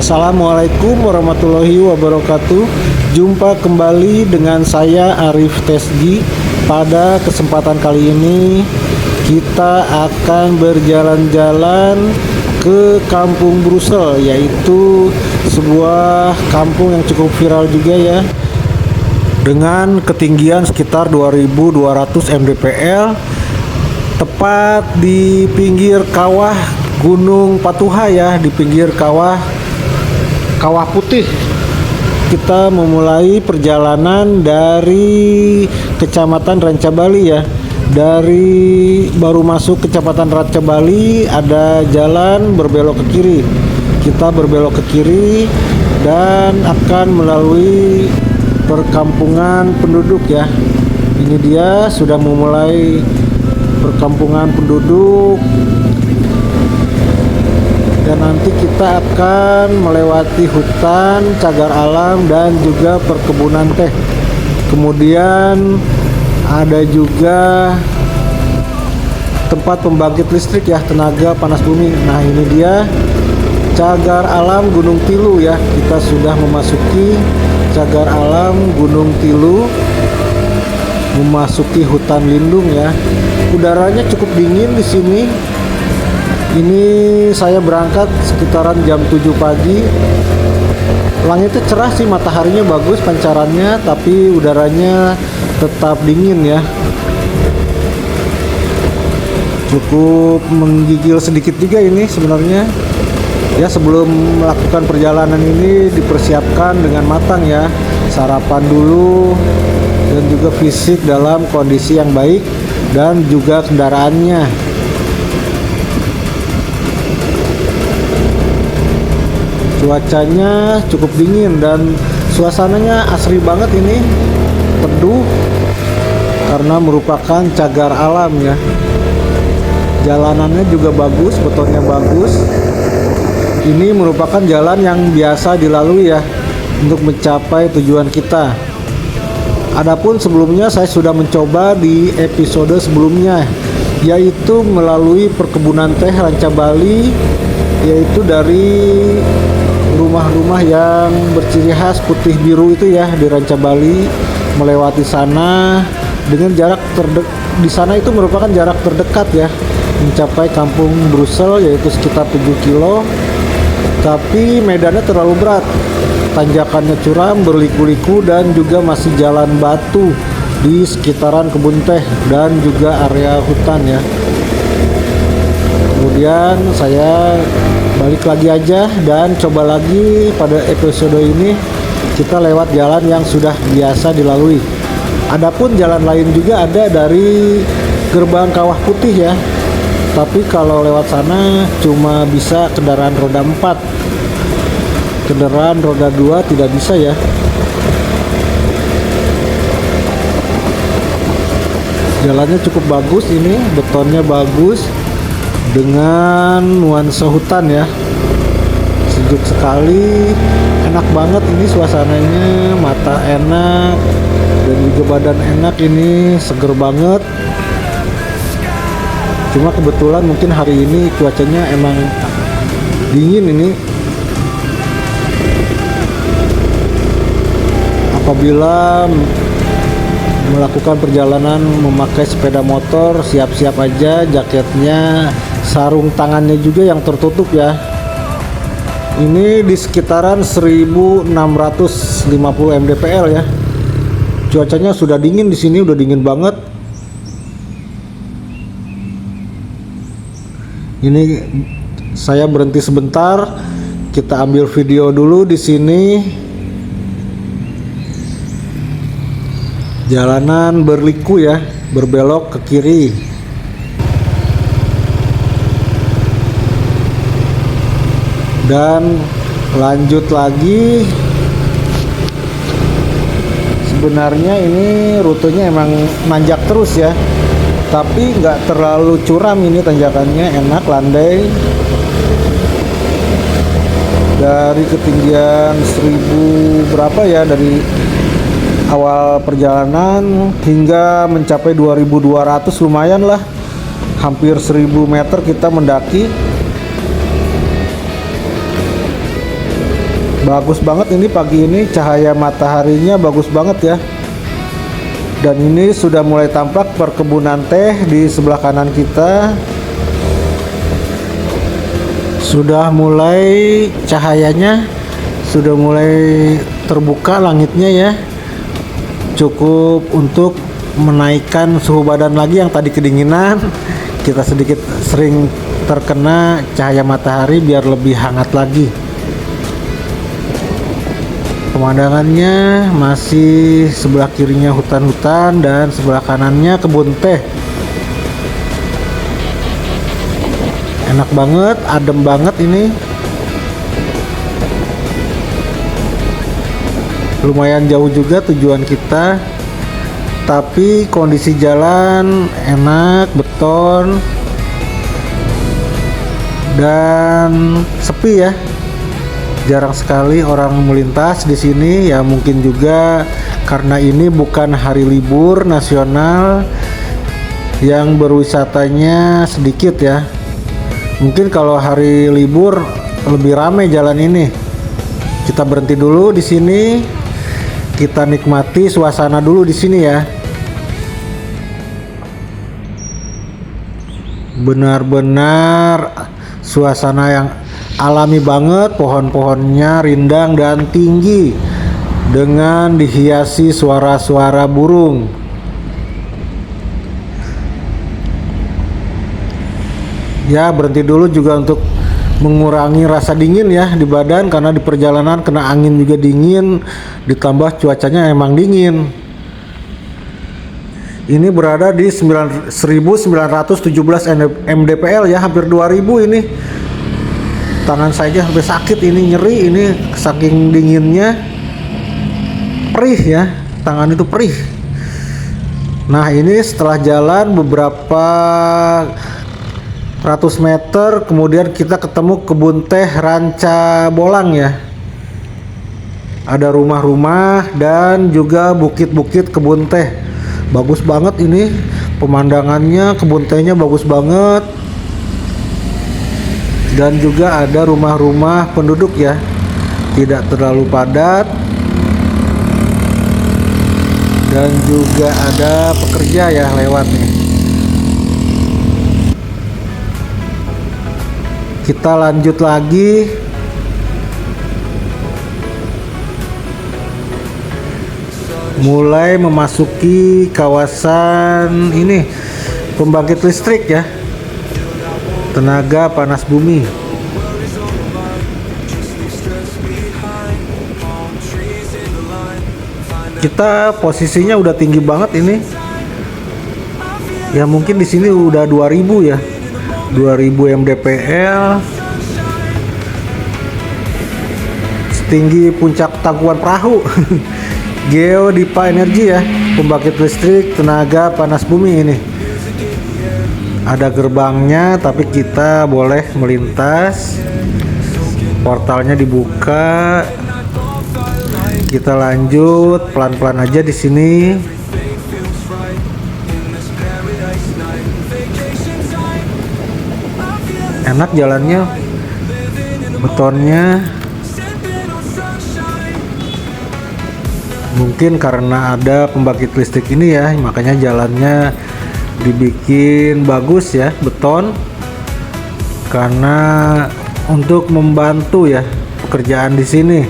Assalamualaikum warahmatullahi wabarakatuh. Jumpa kembali dengan saya Arif Tesgi. Pada kesempatan kali ini kita akan berjalan-jalan ke Kampung Brusel, yaitu sebuah kampung yang cukup viral juga ya, dengan ketinggian sekitar 2200 mdpl, tepat di pinggir kawah Gunung Patuha ya, di pinggir kawah Putih. Kita memulai perjalanan dari Kecamatan Rancabali ya. Dari baru masuk Kecamatan Rancabali ada jalan berbelok ke kiri. Kita berbelok ke kiri dan akan melalui perkampungan penduduk ya. Ini dia sudah memulai perkampungan penduduk. Dan nanti kita akan melewati hutan, cagar alam, dan juga perkebunan teh. Kemudian ada juga tempat pembangkit listrik ya, tenaga panas bumi. Nah ini dia cagar alam Gunung Tilu ya. Kita sudah memasuki cagar alam Gunung Tilu, memasuki hutan lindung ya. Udaranya cukup dingin di sini. Ini saya berangkat sekitaran jam 7 pagi. Langitnya cerah sih, mataharinya bagus pancarannya, tapi udaranya tetap dingin ya. Cukup menggigil sedikit juga ini sebenarnya. Ya, sebelum melakukan perjalanan ini dipersiapkan dengan matang ya. Sarapan dulu dan juga fisik dalam kondisi yang baik, dan juga kendaraannya. Cuacanya cukup dingin dan suasananya asri banget ini, teduh karena merupakan cagar alam ya. Jalanannya juga bagus, betonnya bagus. Ini merupakan jalan yang biasa dilalui ya untuk mencapai tujuan kita. Adapun sebelumnya saya sudah mencoba di episode sebelumnya, yaitu melalui perkebunan teh Rancabali, yaitu dari rumah-rumah yang berciri khas putih biru itu ya di Rancabali. Melewati sana dengan jarak di sana itu merupakan jarak terdekat ya mencapai Kampung Brusel, yaitu sekitar 7 kilo. Tapi medannya terlalu berat, tanjakannya curam, berliku-liku, dan juga masih jalan batu di sekitaran kebun teh dan juga area hutan ya. Kemudian saya balik lagi aja dan coba lagi pada episode ini kita lewat jalan yang sudah biasa dilalui. Adapun jalan lain juga ada dari gerbang Kawah Putih ya. Tapi kalau lewat sana cuma bisa kendaraan roda 4. Kendaraan roda 2 tidak bisa ya. Jalannya cukup bagus ini, betonnya bagus, dengan nuansa hutan ya. Sejuk sekali, enak banget ini suasananya, mata enak dan juga badan enak, ini seger banget. Cuma kebetulan mungkin hari ini cuacanya emang dingin ini. Apabila melakukan perjalanan memakai sepeda motor, siap-siap aja jaketnya, sarung tangannya juga yang tertutup ya. Ini di sekitaran 1650 mdpl ya. Cuacanya sudah dingin di sini, udah dingin banget. Ini saya berhenti sebentar, kita ambil video dulu di sini. Jalanan berliku ya, berbelok ke kiri. Dan lanjut lagi. Sebenarnya ini rutenya emang nanjak terus ya, tapi nggak terlalu curam, ini tanjakannya enak, landai. Dari ketinggian 1000 berapa ya, dari awal perjalanan hingga mencapai 2200, lumayan lah, hampir 1000 meter kita mendaki. Bagus banget ini pagi ini, cahaya mataharinya bagus banget ya. Dan ini sudah mulai tampak perkebunan teh di sebelah kanan kita. Sudah mulai cahayanya, sudah mulai terbuka langitnya ya. Cukup untuk menaikkan suhu badan lagi yang tadi kedinginan. Kita sedikit sering terkena cahaya matahari biar lebih hangat lagi. Pemandangannya masih sebelah kirinya hutan-hutan dan sebelah kanannya kebun teh. Enak banget, adem banget ini. Lumayan jauh juga tujuan kita, tapi kondisi jalan enak, beton, dan sepi ya. Jarang sekali orang melintas di sini ya, mungkin juga karena ini bukan hari libur nasional yang berwisatanya sedikit ya. Mungkin kalau hari libur lebih ramai jalan ini. Kita berhenti dulu di sini. Kita nikmati suasana dulu di sini ya. Benar-benar suasana yang alami banget, pohon-pohonnya rindang dan tinggi dengan dihiasi suara-suara burung. Ya, berhenti dulu juga untuk mengurangi rasa dingin ya di badan, karena di perjalanan kena angin juga dingin, ditambah cuacanya emang dingin. Ini berada di 1917 mdpl ya, hampir 2000 ini. Tangan saya sampai sakit ini, nyeri ini saking dinginnya. Perih ya, tangan itu perih. Nah, ini setelah jalan beberapa ratus meter kemudian kita ketemu kebun teh Ranca Bolang ya. Ada rumah-rumah dan juga bukit-bukit kebun teh. Bagus banget ini pemandangannya, kebun tehnya bagus banget. Dan juga ada rumah-rumah penduduk ya, tidak terlalu padat. Dan juga ada pekerja ya lewat nih. Kita lanjut lagi. Mulai memasuki kawasan ini pembangkit listrik ya, tenaga panas bumi. Kita posisinya udah tinggi banget ini. Ya mungkin di sini udah 2000 ya. 2000 mdpl, setinggi puncak Tangkuban Perahu. Geodipa Energi ya, pembangkit listrik tenaga panas bumi ini. Ada gerbangnya, tapi kita boleh melintas. Portalnya dibuka. Kita lanjut pelan-pelan aja di sini. Enak jalannya, betonnya. Mungkin karena ada pembangkit listrik ini ya, makanya jalannya dibikin bagus ya, beton. Karena untuk membantu ya pekerjaan di sini.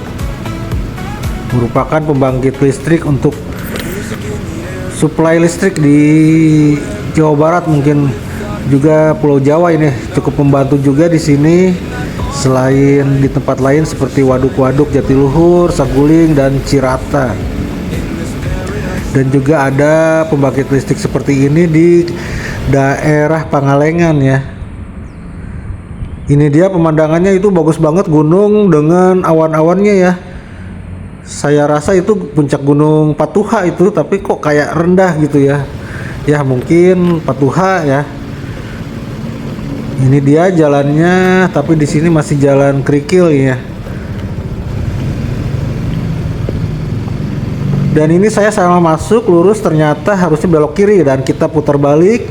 Merupakan pembangkit listrik untuk suplai listrik di Jawa Barat, mungkin juga Pulau Jawa ini cukup membantu juga di sini. Selain di tempat lain seperti Waduk-Waduk Jatiluhur, Saguling dan Cirata. Dan juga ada pembangkit listrik seperti ini di daerah Pangalengan ya. Ini dia pemandangannya, itu bagus banget, gunung dengan awan-awannya ya. Saya rasa itu puncak Gunung Patuha itu, tapi kok kayak rendah gitu ya. Ya mungkin Patuha ya. Ini dia jalannya, tapi di sini masih jalan kerikil ya. Dan ini saya salah masuk lurus, ternyata harusnya belok kiri dan kita putar balik.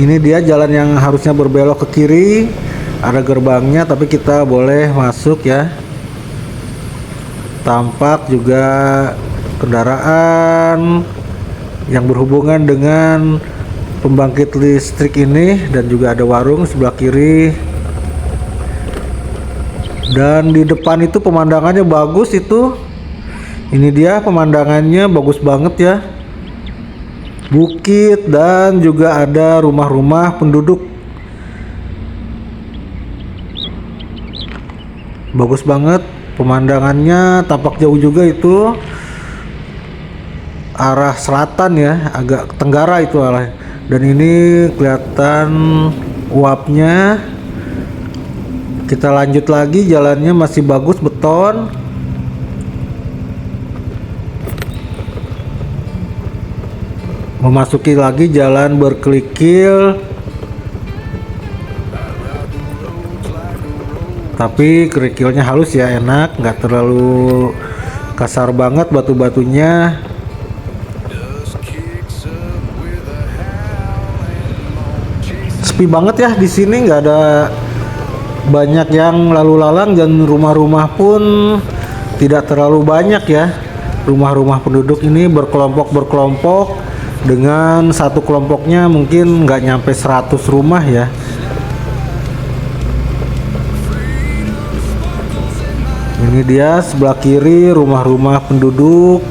Ini dia jalan yang harusnya berbelok ke kiri. Ada gerbangnya, tapi kita boleh masuk ya. tampak juga kendaraan yang berhubungan dengan pembangkit listrik ini, dan juga ada warung sebelah kiri. Dan di depan itu pemandangannya bagus itu. Ini dia pemandangannya bagus banget ya. Bukit dan juga ada rumah-rumah penduduk. Bagus banget pemandangannya, tampak jauh juga itu. Arah selatan ya, agak tenggara itu arah. Dan ini kelihatan uapnya. Kita lanjut lagi, jalannya masih bagus, beton. Memasuki lagi jalan berkelikil, tapi kerikilnya halus ya, enak, nggak terlalu kasar banget batu-batunya. Sepi banget ya di sini, nggak ada banyak yang lalu lalang, dan rumah-rumah pun tidak terlalu banyak ya. Rumah-rumah penduduk ini berkelompok dengan satu kelompoknya mungkin nggak nyampe 100 rumah ya. Ini dia sebelah kiri rumah-rumah penduduk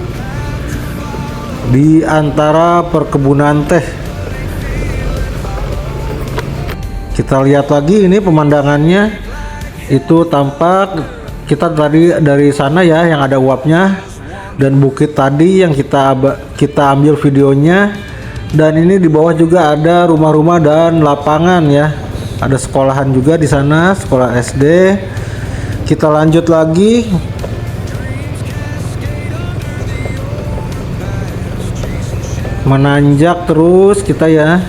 di antara perkebunan teh. Kita lihat lagi ini pemandangannya, itu tampak kita tadi dari sana ya yang ada uapnya, dan bukit tadi yang kita ambil videonya. Dan ini di bawah juga ada rumah-rumah dan lapangan ya. Ada sekolahan juga di sana, sekolah SD. Kita lanjut lagi. Menanjak terus kita ya.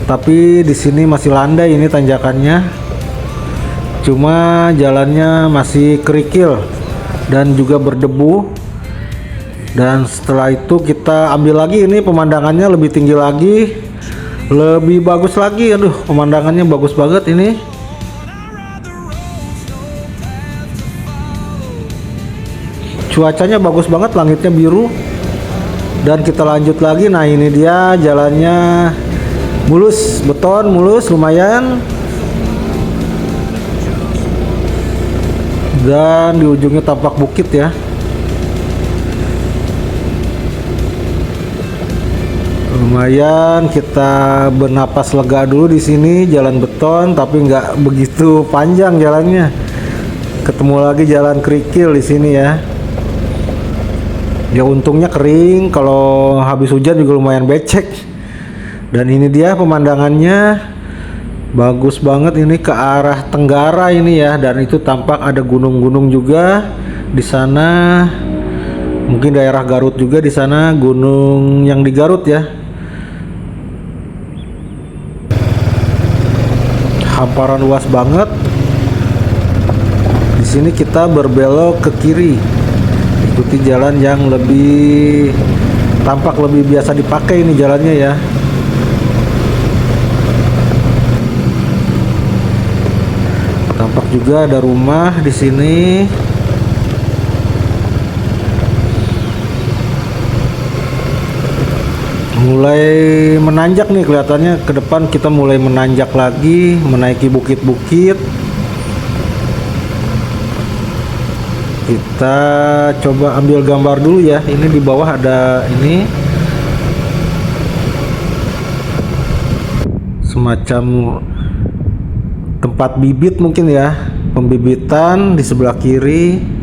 Tapi di sini masih landai ini tanjakannya. Cuma jalannya masih kerikil dan juga berdebu. Dan setelah itu kita ambil lagi, ini pemandangannya lebih tinggi lagi, lebih bagus lagi. Aduh, pemandangannya bagus banget ini. Cuacanya bagus banget, langitnya biru. Dan kita lanjut lagi. Nah, ini dia jalannya mulus, beton mulus lumayan. Dan di ujungnya tampak bukit ya. Lumayan, kita bernapas lega dulu di sini. Jalan beton tapi nggak begitu panjang jalannya. Ketemu lagi jalan kerikil di sini ya. Ya untungnya kering, kalau habis hujan juga lumayan becek. Dan ini dia pemandangannya bagus banget ini ke arah tenggara ini ya. Dan itu tampak ada gunung-gunung juga di sana. Mungkin daerah Garut juga di sana, gunung yang di Garut ya. Hamparan luas banget. Di sini kita berbelok ke kiri, ikuti jalan yang lebih tampak lebih biasa dipakai ini jalannya ya. Tampak juga ada rumah di sini. Mulai menanjak nih kelihatannya, ke depan kita mulai menanjak lagi, menaiki bukit-bukit. Kita coba ambil gambar dulu ya. Ini di bawah ada ini semacam tempat bibit mungkin ya, pembibitan di sebelah kiri.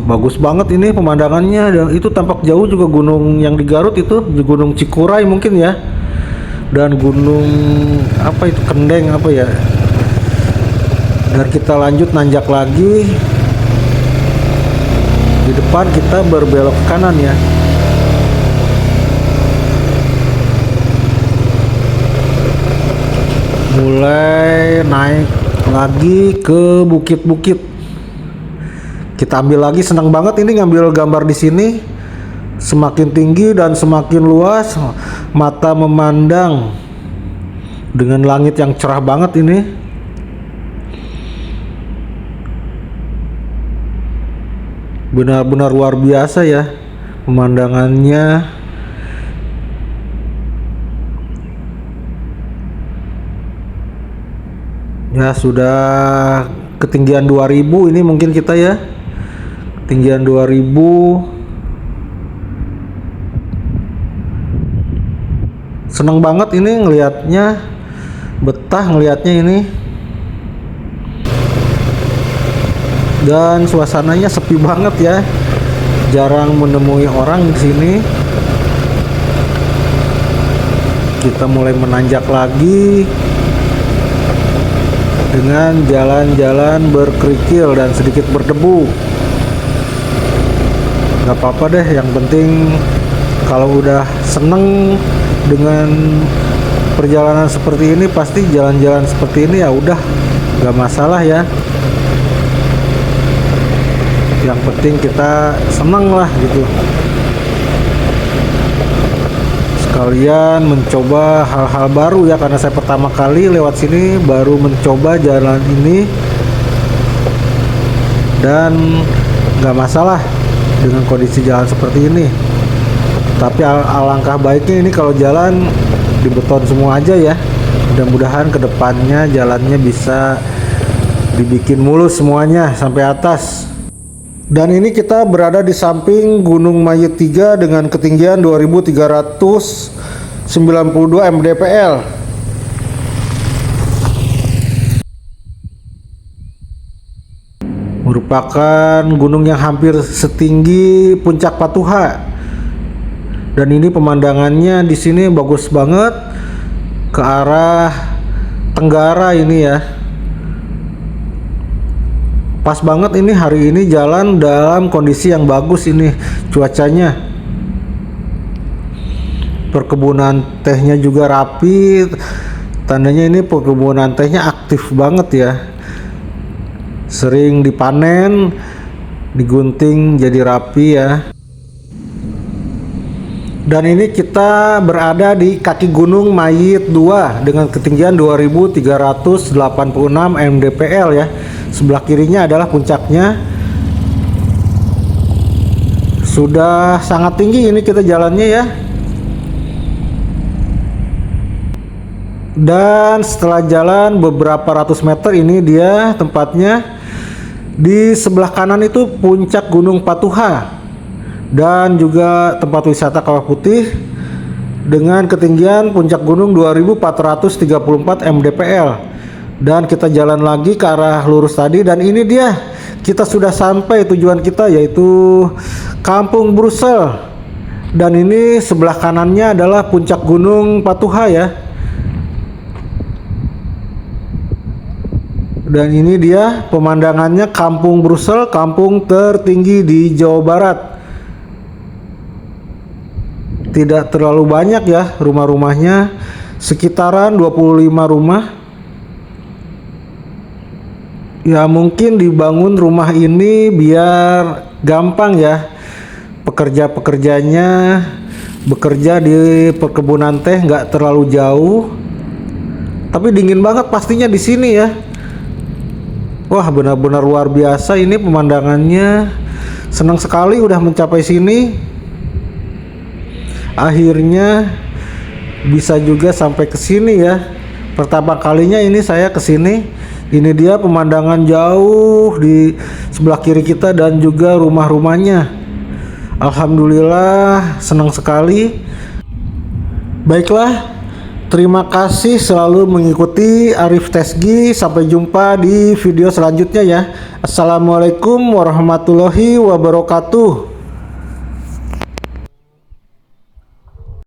Bagus banget ini pemandangannya. Dan itu tampak jauh juga gunung yang di Garut itu, Gunung Cikuray mungkin ya. Dan gunung apa itu, Kendeng apa ya. Dan kita lanjut nanjak lagi. Di depan kita berbelok ke kanan ya. Mulai naik lagi ke bukit-bukit. Kita ambil lagi, senang banget ini ngambil gambar di sini. Semakin tinggi dan semakin luas, mata memandang dengan langit yang cerah banget ini. Benar-benar luar biasa ya pemandangannya. Ya sudah ketinggian 2000 ini mungkin kita ya. Ketinggian 2000. Seneng banget ini ngelihatnya, betah ngelihatnya ini. Dan suasananya sepi banget ya. Jarang menemui orang di sini. Kita mulai menanjak lagi dengan jalan-jalan berkerikil dan sedikit berdebu. Gak apa-apa deh, yang penting kalau udah seneng dengan perjalanan seperti ini, pasti jalan-jalan seperti ini ya udah gak masalah ya. Yang penting kita seneng lah gitu, sekalian mencoba hal-hal baru ya, karena saya pertama kali lewat sini, baru mencoba jalan ini. Dan gak masalah dengan kondisi jalan seperti ini. Tapi alangkah baiknya ini kalau jalan dibeton semua aja ya. Mudah-mudahan kedepannya jalannya bisa dibikin mulus semuanya sampai atas. Dan ini kita berada di samping Gunung Mayit 3 dengan ketinggian 2392 mdpl. Merupakan gunung yang hampir setinggi puncak Patuha. Dan ini pemandangannya di sini bagus banget ke arah tenggara ini ya. Pas banget ini hari ini jalan dalam kondisi yang bagus ini cuacanya. Perkebunan tehnya juga rapi. Tandanya ini perkebunan tehnya aktif banget ya. Sering dipanen, digunting jadi rapi ya. Dan ini kita berada di kaki Gunung Mayit 2 dengan ketinggian 2386 mdpl ya. Sebelah kirinya adalah puncaknya. Sudah sangat tinggi ini kita jalannya ya. Dan setelah jalan beberapa ratus meter, ini dia tempatnya. Di sebelah kanan itu puncak Gunung Patuha dan juga tempat wisata Kawah Putih dengan ketinggian puncak gunung 2434 mdpl. Dan kita jalan lagi ke arah lurus tadi, dan ini dia kita sudah sampai tujuan kita, yaitu Kampung Brusel. Dan ini sebelah kanannya adalah puncak Gunung Patuha ya. Dan ini dia pemandangannya Kampung Brusel, kampung tertinggi di Jawa Barat. Tidak terlalu banyak ya rumah-rumahnya, sekitaran 25 rumah. Ya mungkin dibangun rumah ini biar gampang ya pekerja-pekerjanya bekerja di perkebunan teh, nggak terlalu jauh. Tapi dingin banget pastinya di sini ya. Wah, benar-benar luar biasa ini pemandangannya. Senang sekali udah mencapai sini. Akhirnya bisa juga sampai ke sini ya. Pertama kalinya ini saya ke sini. Ini dia pemandangan jauh di sebelah kiri kita dan juga rumah-rumahnya. Alhamdulillah, senang sekali. Baiklah, terima kasih selalu mengikuti Arif Tesgi. Sampai jumpa di video selanjutnya ya. Assalamualaikum warahmatullahi wabarakatuh.